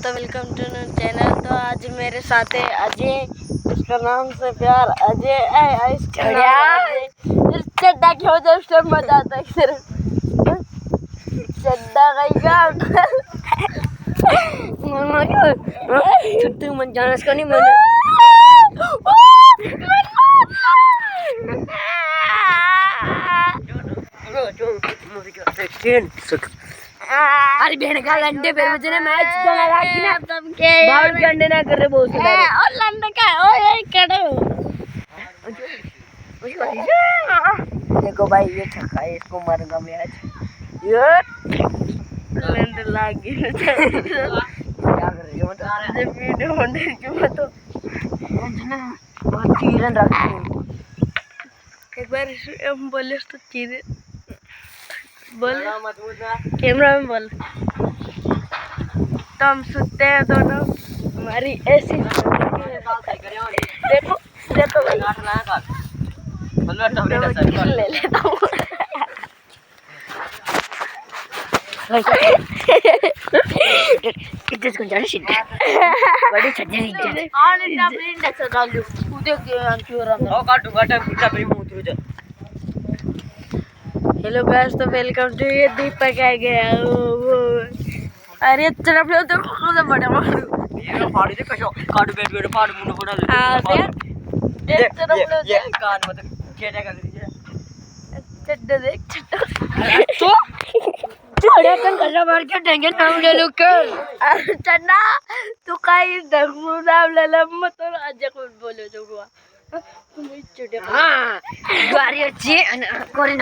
तो welcome to channel. तो आज मेरे साथ है अजय, इसका नाम से प्यार अजय है। चड्डा क्यों जब से मजा आता है सिर्फ चड्डा छुट्टी मन जाना इसका नहीं मैंने अरे बहन का लंडे पे मुझे ना मैच चला रहा कि ना बाउल के अंडे ना कर रहे बहुत सारे और लंडे का ओ ये करो देखो भाई ये छक्का है, इसको मारूंगा मैं आज। ये लंडे लाग गई क्या कर रही हो मतलब वीडियो होने क्यों तो ना बहुत चीरन रखती हूं। एक बार हम बोले तो चीरे बोल कैमरा में बोल। तो हम सुनते हैं दोनों, हमारी ऐसी देखो देखो ले लेता हूँ इज्जत को जाने सीधे बड़ी छज्जे इज्जत आने ना प्रिंट ऐसा डाल दो खुद के अंचूरा में ओ काटूंगा टाइम पूरा भी मुंह तुझे। हेलो गाइस, तो वेलकम टू ये दीपक आ गया। अरे तरफ लो तो खुद बड़ा मारू ये फाड़ दे कशो काट बैठ बैठ फाड़ मुंह फोड़ा ले देख तरफ लो ये कान मत केटा कर दीजिए चड्डा देख चड्डा तो छोड़े कन कशा मार के टेंशन नाम ले लो कर चड्डा तू काही धर्म नाम ले ले मत और आज को बोलो जो हुआ तुम चड्डा हां गाड़ी अच्छी कोरी